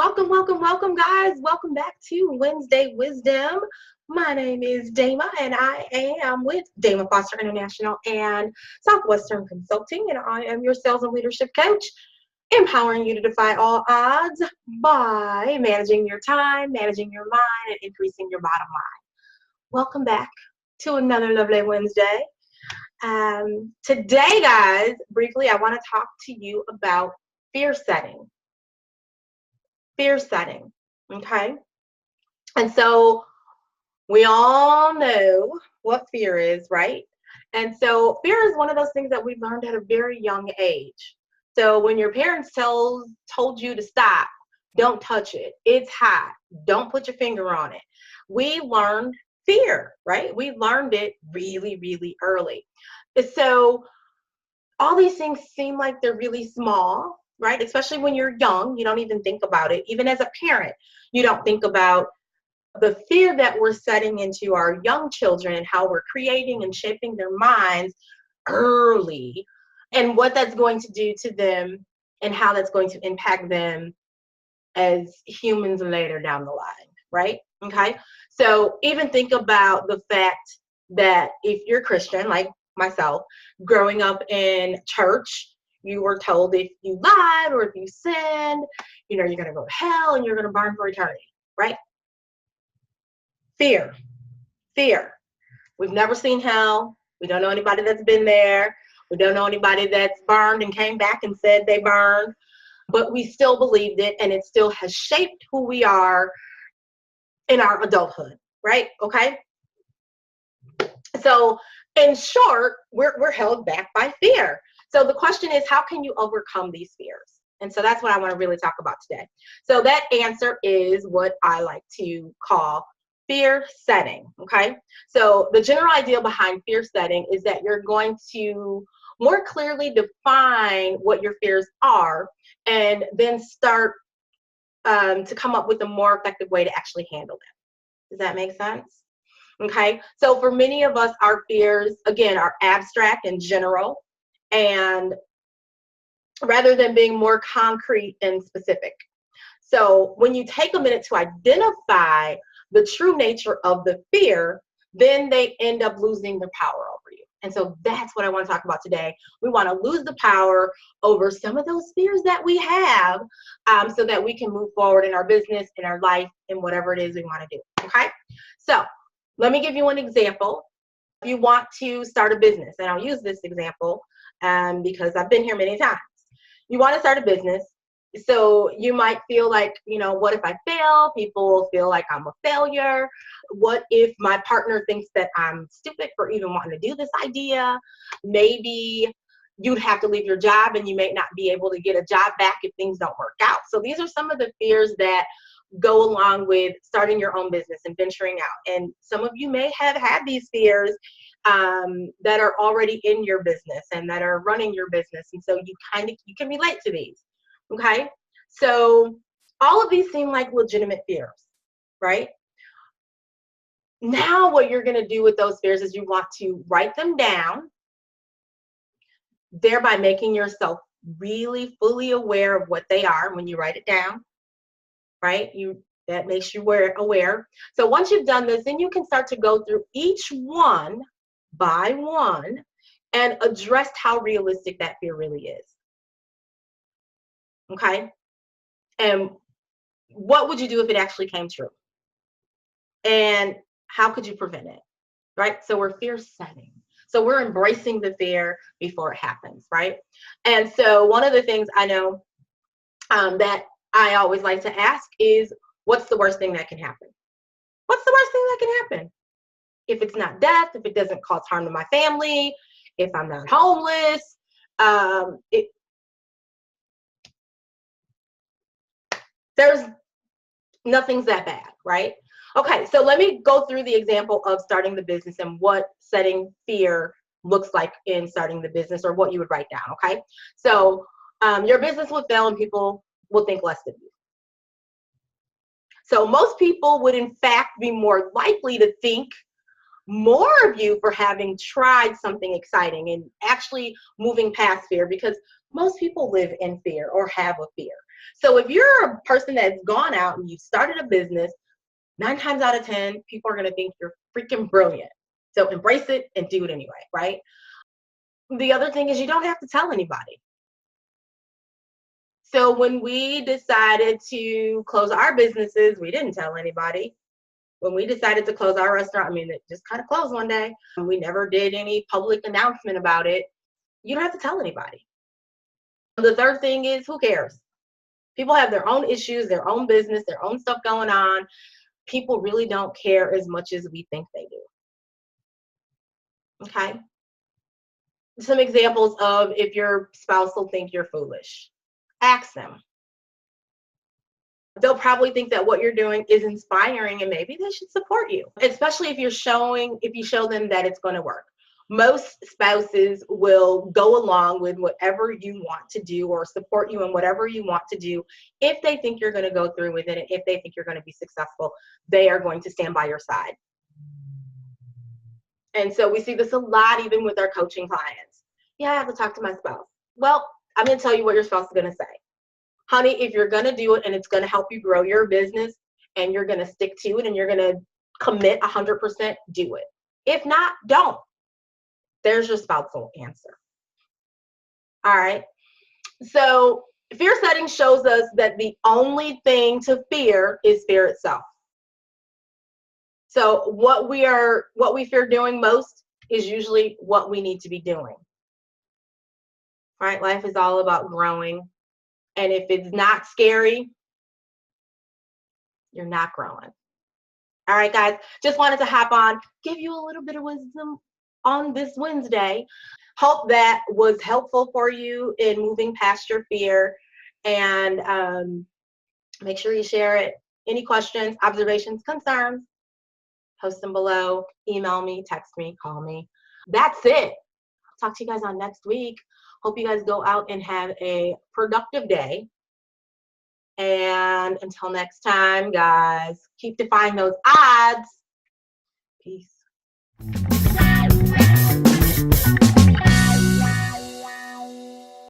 Welcome, guys. Welcome back to Wednesday Wisdom. My name is Dama, and I am with Dama Foster International and Southwestern Consulting, and I am your sales and leadership coach, empowering you to defy all odds by managing your time, managing your mind, and increasing your bottom line. Welcome back to another lovely Wednesday. Today, guys, briefly, I want to talk to you about fear setting. Fear setting, okay? And so we all know what fear is, right? And so fear is one of those things that we've learned at a very young age. So when your parents told you to stop, don't touch it, it's hot, don't put your finger on it. We learned fear, right? We learned it really, really early. So all these things seem like they're really small, right? Especially when you're young, you don't even think about it. Even as a parent, you don't think about the fear that we're setting into our young children and how we're creating and shaping their minds early and what that's going to do to them and how that's going to impact them as humans later down the line, right? Okay. So even think about the fact that if you're Christian, like myself, growing up in church, you were told if you lied or if you sinned, you're going to go to hell and you're going to burn for eternity, right? Fear. We've never seen hell. We don't know anybody that's been there. We don't know anybody that's burned and came back and said they burned, but we still believed it, and it still has shaped who we are in our adulthood, right? Okay. So in short, we're held back by fear. So the question is, how can you overcome these fears? And so that's what I want to really talk about today. So that answer is what I like to call fear setting, okay? So the general idea behind fear setting is that you're going to more clearly define what your fears are and then start to come up with a more effective way to actually handle them. Does that make sense? Okay, so for many of us, our fears, again, are abstract and general, and rather than being more concrete and specific. So when you take a minute to identify the true nature of the fear, then they end up losing their power over you. And so that's what I want to talk about today. We want to lose the power over some of those fears that we have so that we can move forward in our business, in our life, in whatever it is we want to do. Okay, so let me give you an example. If you want to start a business, and I'll use this example because I've been here many times. You want to start a business, so you might feel like, what if I fail? People feel like I'm a failure. What if my partner thinks that I'm stupid for even wanting to do this idea? Maybe you'd have to leave your job and you may not be able to get a job back if things don't work out. So these are some of the fears that go along with starting your own business and venturing out. And some of you may have had these fears that are already in your business and that are running your business. And so you can relate to these. Okay. So all of these seem like legitimate fears, right? Now what you're going to do with those fears is you want to write them down, thereby making yourself really fully aware of what they are when you write it down, right? That makes you aware. So once you've done this, then you can start to go through each one by one and address how realistic that fear really is. Okay? And what would you do if it actually came true? And how could you prevent it? Right? So we're fear setting. So we're embracing the fear before it happens, right? And so one of the things I know that I always like to ask is, what's the worst thing that can happen? What's the worst thing that can happen? If it's not death, if it doesn't cause harm to my family, if I'm not homeless, there's nothing's that bad, right? Okay, so let me go through the example of starting the business and what setting fear looks like in starting the business, or what you would write down, okay? So your business would fail and people will think less of you. So most people would in fact be more likely to think more of you for having tried something exciting and actually moving past fear, because most people live in fear or have a fear. So if you're a person that's gone out and you've started a business, 9 times out of 10, people are going to think you're freaking brilliant. So embrace it and do it anyway, right? The other thing is you don't have to tell anybody. So when we decided to close our businesses, we didn't tell anybody. When we decided to close our restaurant, I mean, it just kind of closed one day. We never did any public announcement about it. You don't have to tell anybody. The third thing is, who cares? People have their own issues, their own business, their own stuff going on. People really don't care as much as we think they do. Okay? Some examples of if your spouse will think you're foolish. Ask them. They'll probably think that what you're doing is inspiring and maybe they should support you, especially if you show them that it's going to work. Most spouses will go along with whatever you want to do or support you in whatever you want to do. If they think you're going to go through with it and if they think you're going to be successful, they are going to stand by your side. And so we see this a lot even with our coaching clients. Yeah, I have to talk to my spouse. Well, I'm going to tell you what your spouse is going to say. Honey, if you're going to do it and it's going to help you grow your business and you're going to stick to it and you're going to commit 100%, do it. If not, don't. There's your spousal answer. All right. So fear setting shows us that the only thing to fear is fear itself. So what we fear doing most is usually what we need to be doing. Right? Life is all about growing. And if it's not scary, you're not growing. All right, guys, just wanted to hop on, give you a little bit of wisdom on this Wednesday. Hope that was helpful for you in moving past your fear. And make sure you share it. Any questions, observations, concerns, post them below. Email me, text me, call me. That's it. Talk to you guys on next week. Hope you guys go out and have a productive day. And until next time, guys, keep defying those odds. Peace.